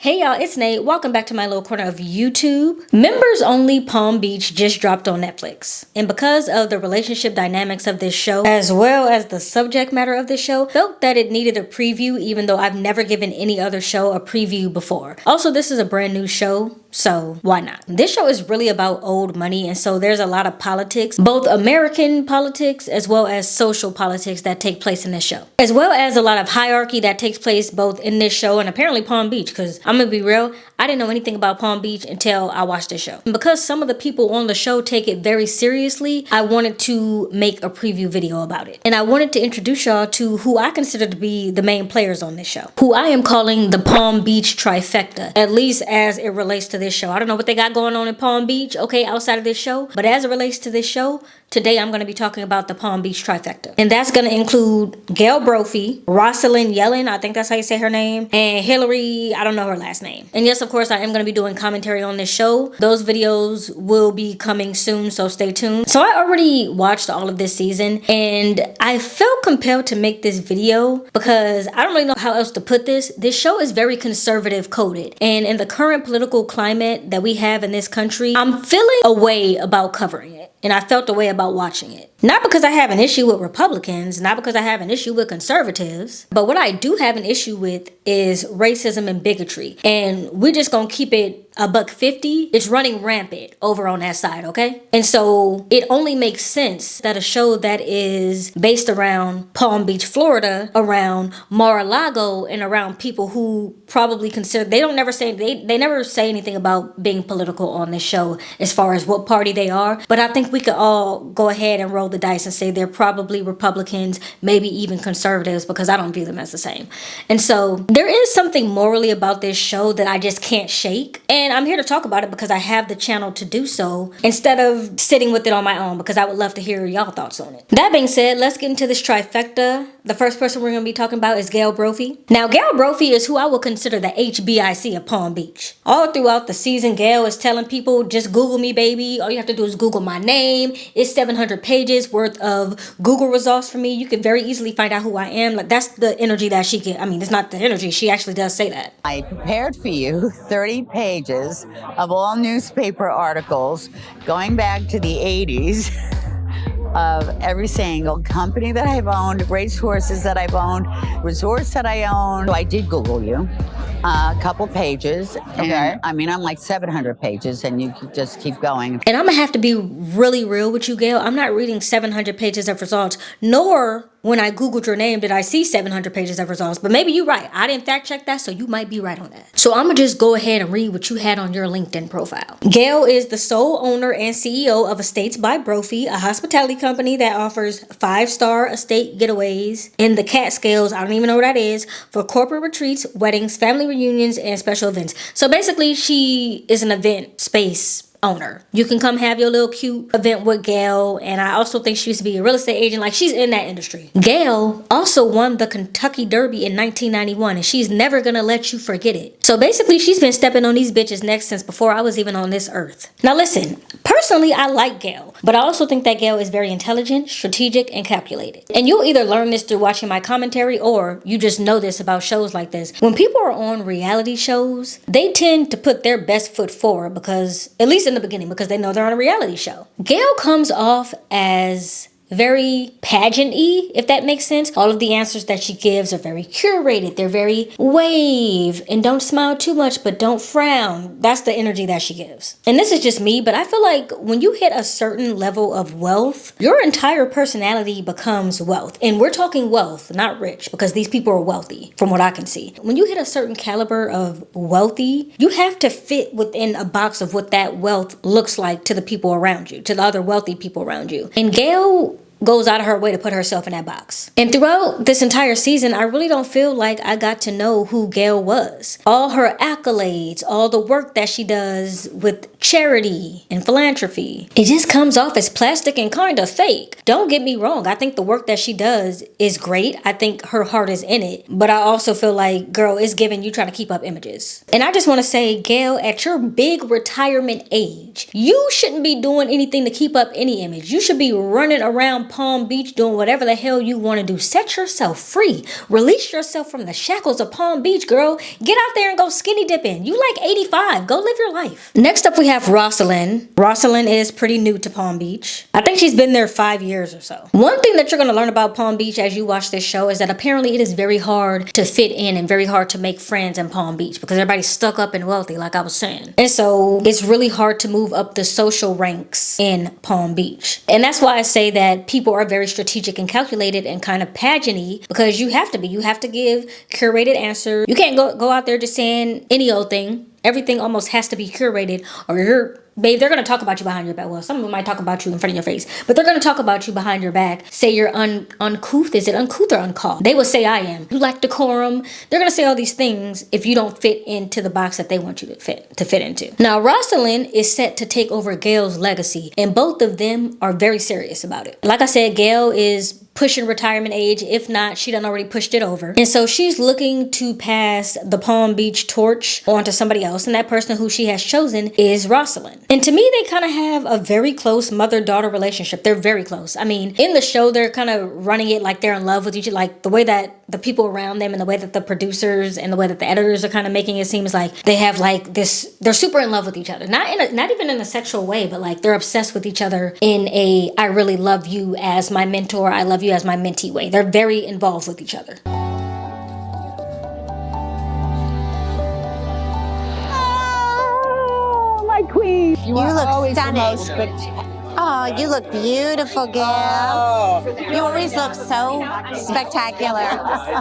Hey y'all, it's Nate. Welcome back to my little corner of YouTube. Members Only Palm Beach just dropped on Netflix. And because of the relationship dynamics of this show, as well as the subject matter of this show, felt that it needed a preview even though I've never given any other show a preview before. Also, this is a brand new show, so why not? This show is really about old money, and so there's a lot of politics, both American politics as well as social politics that take place in this show. As well as a lot of hierarchy that takes place both in this show and apparently Palm Beach, because I'm gonna be real, I didn't know anything about Palm Beach until I watched this show. And because some of the people on the show take it very seriously, I wanted to make a preview video about it. And I wanted to introduce y'all to who I consider to be the main players on this show, who I am calling the Palm Beach Trifecta, at least as it relates to this show. I don't know what they got going on in Palm Beach, okay, outside of this show, but as it relates to this show, today I'm going to be talking about the Palm Beach Trifecta. And that's going to include Gale Brophy, Rosalyn Yellin, I think that's how you say her name, and Hilary, I don't know her last name. And yes, of course, I am going to be doing commentary on this show. Those videos will be coming soon, so stay tuned. So I already watched all of this season, and I felt compelled to make this video because I don't really know how else to put this. This show is very conservative coded, and in the current political climate that we have in this country, I'm feeling a way about covering it. And I felt a way about watching it. Not because I have an issue with Republicans, not because I have an issue with conservatives, but what I do have an issue with is racism and bigotry. And we're just gonna keep it $1.50. It's running rampant over on that side, okay? And so it only makes sense that a show that is based around Palm Beach, Florida, around Mar-a-Lago, and around people who probably consider, they never say anything about being political on this show as far as what party they are. But I think we could all go ahead and roll the dice and say they're probably Republicans, maybe even conservatives, because I don't view them as the same. And so there is something morally about this show that I just can't shake. And I'm here to talk about it because I have the channel to do so instead of sitting with it on my own, because I would love to hear y'all thoughts on it. That being said, let's get into this trifecta. The first person we're going to be talking about is Gale Brophy. Now, Gale Brophy is who I would consider the HBIC of Palm Beach. All throughout the season, Gale is telling people, just Google me, baby. All you have to do is Google my name. It's 700 pages worth of Google results for me. You can very easily find out who I am. Like, that's the energy that she gets. I mean, it's not the energy. She actually does say that. I prepared for you 30 pages of all newspaper articles going back to the 80s of every single company that I've owned, racehorses that I've owned, resorts that I own. So I did Google you. A couple pages. Okay. And, I mean, I'm like 700 pages, and you could just keep going. And I'm gonna have to be really real with you, Gale. I'm not reading 700 pages of results, nor when I Googled your name did I see 700 pages of results. But maybe you're right. I didn't fact check that, so you might be right on that. So I'm gonna just go ahead and read what you had on your LinkedIn profile. Gale is the sole owner and CEO of Estates by Brophy, a hospitality company that offers 5-star estate getaways in the Catskills, I don't even know what that is, for corporate retreats, weddings, family reunions, and special events. So basically, she is an event space owner. You can come have your little cute event with Gale, and I also think she used to be a real estate agent. Like, she's in that industry. Gale also won the Kentucky Derby in 1991, and she's never gonna let you forget it. So basically, she's been stepping on these bitches' necks since before I was even on this earth. Now listen, personally, I like Gale, but I also think that Gale is very intelligent, strategic, and calculated. And you'll either learn this through watching my commentary, or you just know this about shows like this. When people are on reality shows, they tend to put their best foot forward, because, at least in the beginning, because they know they're on a reality show. Gale comes off as very pageant-y, if that makes sense. All of the answers that she gives are very curated. They're very wave and don't smile too much, but don't frown. That's the energy that she gives. And this is just me, but I feel like when you hit a certain level of wealth, your entire personality becomes wealth. And we're talking wealth, not rich, because these people are wealthy from what I can see. When you hit a certain caliber of wealthy, you have to fit within a box of what that wealth looks like to the people around you, to the other wealthy people around you. And Gale goes out of her way to put herself in that box. And throughout this entire season, I really don't feel like I got to know who Gale was. All her accolades, all the work that she does with charity and philanthropy, it just comes off as plastic and kind of fake. Don't get me wrong. I think the work that she does is great. I think her heart is in it. But I also feel like, girl, it's giving you trying to keep up images. And I just want to say, Gale, at your big retirement age, you shouldn't be doing anything to keep up any image. You should be running around down Palm Beach doing whatever the hell you want to do. Set yourself free. Release yourself from the shackles of Palm Beach, girl. Get out there and go skinny dipping. You like 85. Go live your life. Next up, we have Rosalyn. Rosalyn is pretty new to Palm Beach. I think she's been there 5 years or so. One thing that you're going to learn about Palm Beach as you watch this show is that apparently it is very hard to fit in and very hard to make friends in Palm Beach because everybody's stuck up and wealthy, like I was saying. And so it's really hard to move up the social ranks in Palm Beach. And that's why I say that people are very strategic and calculated and kind of pageant-y because you have to be. You have to give curated answers. You can't go out there just saying any old thing. Everything almost has to be curated or babe, they're going to talk about you behind your back. Well, some of them might talk about you in front of your face, but they're going to talk about you behind your back. Say you're uncouth. Is it uncouth or uncalled? They will say I am. You lack decorum. They're going to say all these things if you don't fit into the box that they want you to fit into. Now, Rosalyn is set to take over Gale's legacy, and both of them are very serious about it. Like I said, Gale is pushing retirement age. If not, she done already pushed it over. And so she's looking to pass the Palm Beach torch on to somebody else. And that person who she has chosen is Rosalyn. And to me, they kind of have a very close mother-daughter relationship. They're very close. I mean, in the show, they're kind of running it like they're in love with each other. Like the way that the people around them and the way that the producers and the way that the editors are kind of making it seem like they have like this, they're super in love with each other. Not even in a sexual way, but like they're obsessed with each other in a, I really love you as my mentor. I love you as my mentee way. They're very involved with each other. Oh, my queen. You look stunning. Oh, you look beautiful, Gale. You always look so spectacular,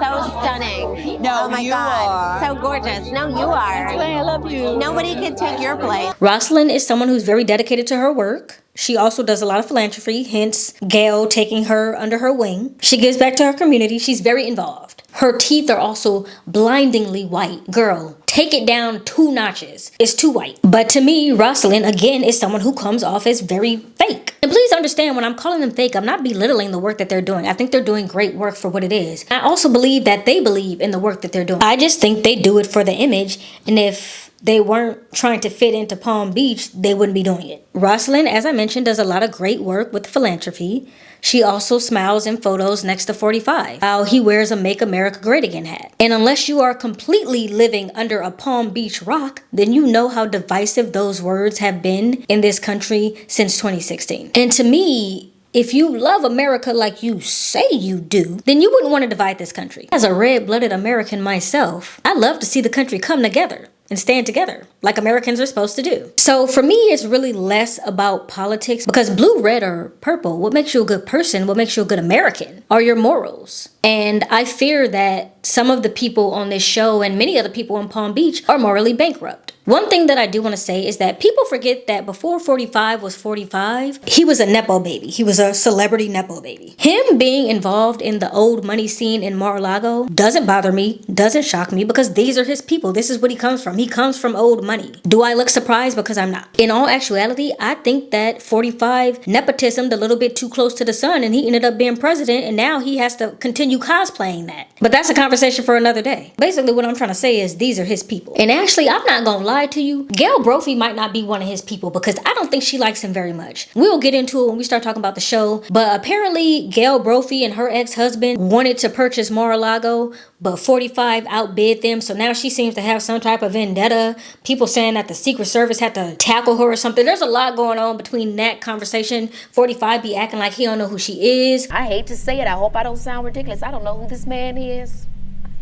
so stunning. No, oh my you God, are. so gorgeous. No, you are. I love you. Nobody can take your place. Rosalyn is someone who's very dedicated to her work. She also does a lot of philanthropy, hence Gale taking her under her wing. She gives back to her community. She's very involved. Her teeth are also blindingly white. Girl, take it down 2 notches. It's too white. But to me, Rosalyn, again, is someone who comes off as very fake. And please understand, when I'm calling them fake, I'm not belittling the work that they're doing. I think they're doing great work for what it is. I also believe that they believe in the work that they're doing. I just think they do it for the image. And if they weren't trying to fit into Palm Beach, they wouldn't be doing it. Rosalyn, as I mentioned, does a lot of great work with philanthropy. She also smiles in photos next to 45, while he wears a Make America Great Again hat. And unless you are completely living under a Palm Beach rock, then you know how divisive those words have been in this country since 2016. And to me, if you love America like you say you do, then you wouldn't want to divide this country. As a red-blooded American myself, I love to see the country come together and stand together like Americans are supposed to do. So for me, it's really less about politics because blue, red, or purple, what makes you a good person, what makes you a good American are your morals. And I fear that some of the people on this show and many other people in Palm Beach are morally bankrupt. One thing that I do want to say is that people forget that before 45 was 45, he was a Nepo baby. He was a celebrity Nepo baby. Him being involved in the old money scene in Mar-a-Lago doesn't bother me, doesn't shock me, because these are his people. This is what he comes from. He comes from old money. Do I look surprised? Because I'm not. In all actuality, I think that 45 nepotismed a little bit too close to the sun and he ended up being president, and now he has to continue cosplaying that. But that's a conversation for another day. Basically, what I'm trying to say is these are his people. And actually, I'm not gonna lie to you, Gale Brophy might not be one of his people because I don't think she likes him very much. We'll get into it when we start talking about the show, but apparently Gale Brophy and her ex-husband wanted to purchase Mar-a-Lago, but 45 outbid them, so now she seems to have some type of vendetta. People saying that the Secret Service had to tackle her or something. There's a lot going on between that conversation. 45 be acting like he don't know who she is. I hate to say it, I hope I don't sound ridiculous. I don't know who this man is.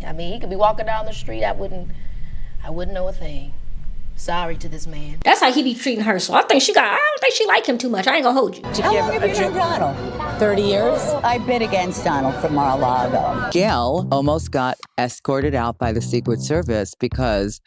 I mean, he could be walking down the street, I wouldn't know a thing. Sorry to this man. That's how he be treating her. So I don't think she like him too much. I ain't gonna hold you. How long have you known Donald? 30 years. I bid against Donald from Mar-a-Lago. Gale almost got escorted out by the Secret Service because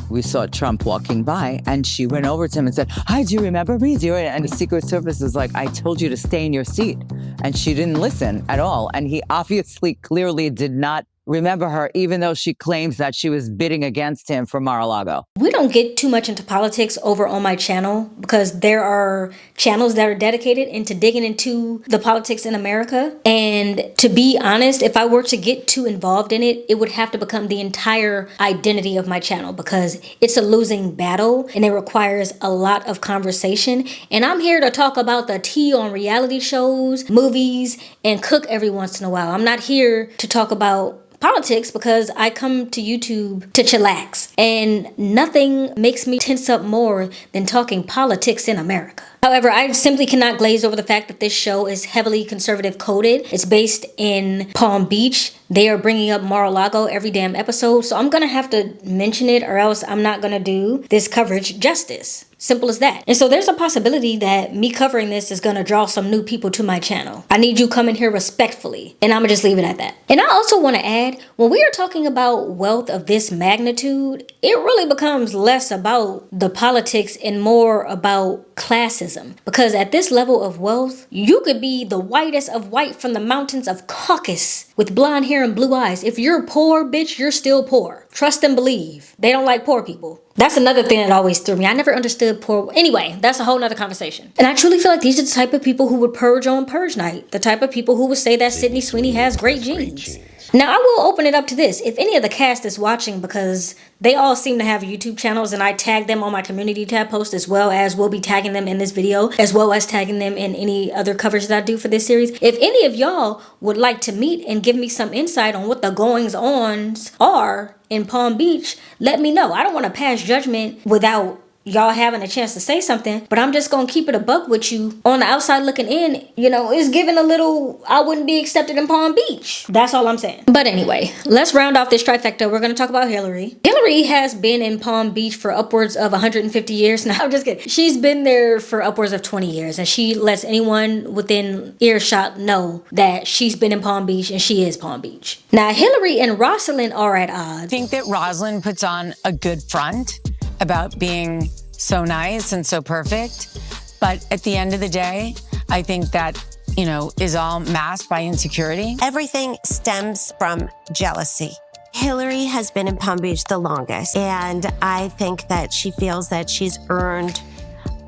we saw Trump walking by and she went over to him and said, "Hi, do you remember me? And the Secret Service is like, I told you to stay in your seat. And she didn't listen at all. And he obviously clearly did not remember her, even though she claims that she was bidding against him for Mar-a-Lago. We don't get too much into politics over on my channel because there are channels that are dedicated into digging into the politics in America. And to be honest, if I were to get too involved in it, it would have to become the entire identity of my channel because it's a losing battle and it requires a lot of conversation. And I'm here to talk about the tea on reality shows, movies, and cook every once in a while. I'm not here to talk about politics because I come to YouTube to chillax, and nothing makes me tense up more than talking politics in America. However, I simply cannot glaze over the fact that this show is heavily conservative coded. It's based in Palm Beach. They are bringing up Mar-a-Lago every damn episode, so I'm gonna have to mention it or else I'm not gonna do this coverage justice. Simple as that. And so there's a possibility that me covering this is gonna draw some new people to my channel. I need you coming here respectfully, and I'm gonna just leave it at that. And I also wanna add, when we are talking about wealth of this magnitude, it really becomes less about the politics and more about classism. Because at this level of wealth, you could be the whitest of white from the mountains of Caucasus with blonde hair and blue eyes. If you're poor, bitch, you're still poor. Trust and believe. They don't like poor people. That's another thing that always threw me. I never understood poor. Anyway, that's a whole nother conversation. And I truly feel like these are the type of people who would purge on purge night. The type of people who would say that Sydney Sweeney has great genes. Now, I will open it up to this. If any of the cast is watching, because they all seem to have YouTube channels and I tag them on my community tab post, as well as we'll be tagging them in this video, as well as tagging them in any other coverage that I do for this series. If any of y'all would like to meet and give me some insight on what the goings-ons are in Palm Beach, let me know. I don't want to pass judgment without y'all having a chance to say something, but I'm just gonna keep it a buck with you. On the outside looking in, you know, it's giving a little, I wouldn't be accepted in Palm Beach. That's all I'm saying. But anyway, let's round off this trifecta. We're gonna talk about Hilary. Hilary has been in Palm Beach for upwards of 150 years. Now, I'm just kidding. She's been there for upwards of 20 years, and she lets anyone within earshot know that she's been in Palm Beach and she is Palm Beach. Now, Hilary and Rosalyn are at odds. I think that Rosalyn puts on a good front about being so nice and so perfect. But at the end of the day, I think that, you know, is all masked by insecurity. Everything stems from jealousy. Hilary has been in Palm Beach the longest, and I think that she feels that she's earned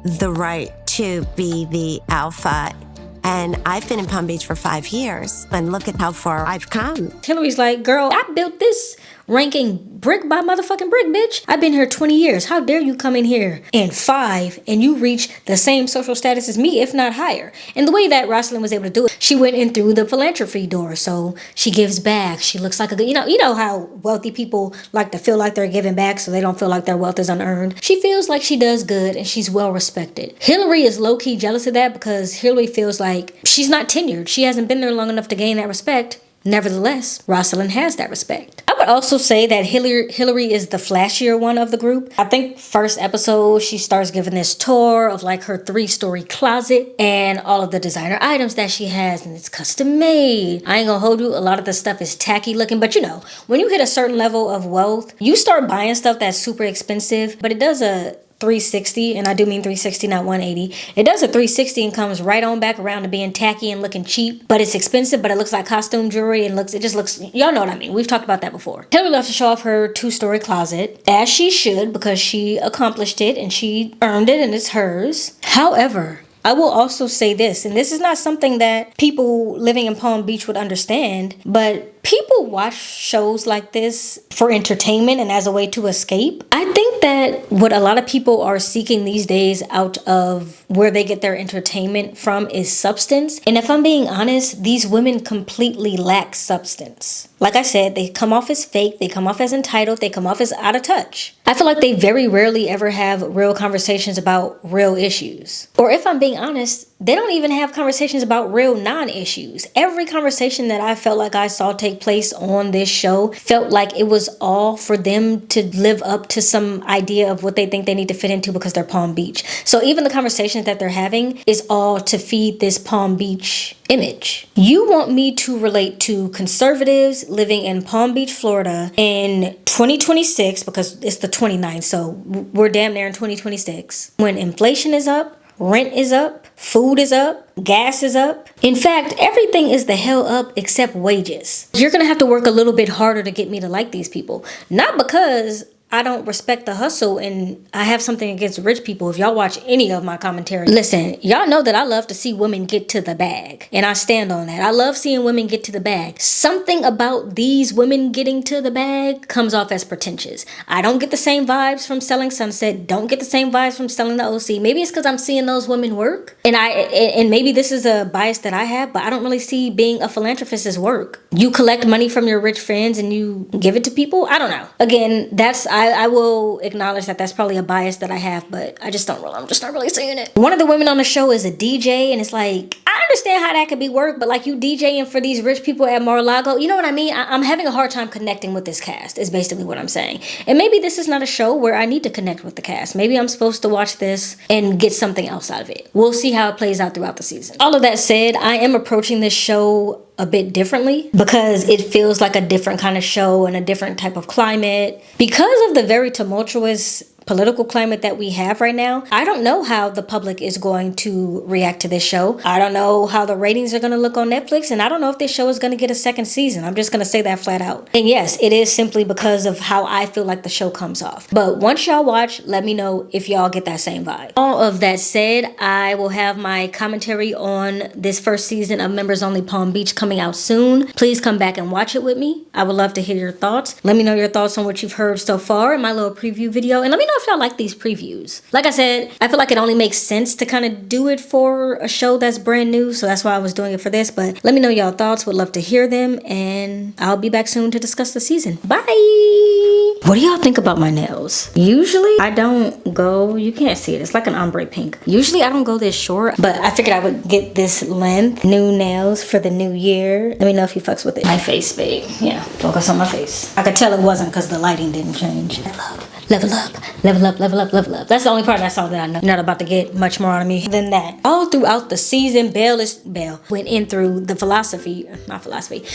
the right to be the alpha. And I've been in Palm Beach for 5 years, and look at how far I've come. Hilary's like, girl, I built this ranking brick by motherfucking brick, bitch. I've been here 20 years. How dare you come in here in 5 and you reach the same social status as me, if not higher? And the way that Rosalyn was able to do it, she went in through the philanthropy door. So she gives back. She looks like a good, you know how wealthy people like to feel like they're giving back so they don't feel like their wealth is unearned. She feels like she does good and she's well respected. Hilary is low-key jealous of that because Hilary feels like she's not tenured. She hasn't been there long enough to gain that respect. Nevertheless, Rosalyn has that respect. I would also say that Hilary is the flashier one of the group. I think first episode, she starts giving this tour of like her 3-story closet and all of the designer items that she has, and it's custom made. I ain't gonna hold you, a lot of the stuff is tacky looking, but you know, when you hit a certain level of wealth, you start buying stuff that's super expensive, but it does a 360, and I do mean 360, not 180. It does a 360 and comes right on back around to being tacky and looking cheap, but it's expensive, but it looks like costume jewelry and it just looks, y'all know what I mean. We've talked about that before. Hilary loves to show off her 2-story closet, as she should, because she accomplished it and she earned it and it's hers. However, I will also say this, and this is not something that people living in Palm Beach would understand, but people watch shows like this for entertainment and as a way to escape. I think that what a lot of people are seeking these days out of where they get their entertainment from is substance. And if I'm being honest, these women completely lack substance. Like I said, they come off as fake, they come off as entitled, they come off as out of touch. I feel like they very rarely ever have real conversations about real issues. Or if I'm being honest, they don't even have conversations about real non-issues. Every conversation that I felt like I saw take place on this show felt like it was all for them to live up to some idea of what they think they need to fit into because they're Palm Beach. So even the conversations that they're having is all to feed this Palm Beach image. You want me to relate to conservatives living in Palm Beach, Florida in 2026, because it's the 29th, so we're damn near in 2026, when inflation is up, Rent is up, food is up, gas is up. In fact, everything is the hell up except wages. You're gonna have to work a little bit harder to get me to like these people. Not because I don't respect the hustle and I have something against rich people. If y'all watch any of my commentary, listen, y'all know that I love to see women get to the bag. And I stand on that. I love seeing women get to the bag. Something about these women getting to the bag comes off as pretentious. I don't get the same vibes from Selling Sunset. Don't get the same vibes from Selling the OC. Maybe it's because I'm seeing those women work. And maybe this is a bias that I have, but I don't really see being a philanthropist as work. You collect money from your rich friends and you give it to people. I don't know. Again, I will acknowledge that that's probably a bias that I have, but I'm just not really seeing it. One of the women on the show is a DJ, and it's like, I understand how that could be work, but like you DJing for these rich people at Mar-a-Lago, you know what I mean? I'm having a hard time connecting with this cast, is basically what I'm saying. And maybe this is not a show where I need to connect with the cast. Maybe I'm supposed to watch this and get something else out of it. We'll see how it plays out throughout the season. All of that said, I am approaching this show a bit differently because it feels like a different kind of show and a different type of climate. Because of the very tumultuous political climate that we have right now, I don't know how the public is going to react to this show. I don't know how the ratings are going to look on Netflix, and I don't know if this show is going to get a second season. I'm just going to say that flat out. And yes, it is simply because of how I feel like the show comes off. But once y'all watch, let me know if y'all get that same vibe. All of that said, I will have my commentary on this first season of Members Only Palm Beach coming out soon. Please come back and watch it with me. I would love to hear your thoughts. Let me know your thoughts on what you've heard so far in my little preview video, and let me know if y'all like these previews. Like I said, I feel like it only makes sense to kind of do it for a show that's brand new, so that's why I was doing it for this. But let me know y'all thoughts. Would love to hear them, and I'll be back soon to discuss the season. Bye! What do y'all think about my nails? Usually I don't go, you can't see it, it's like an ombre pink. Usually I don't go this short, but I figured I would get this length. New nails for the new year. Let me know if you fucks with it. My face, babe. Yeah, focus on my face. I could tell it wasn't because the lighting didn't change. Level up, level up, level up, level up. That's the only part of that song that I know. You're not about to get much more out of me than that. All throughout the season, Bale went in through the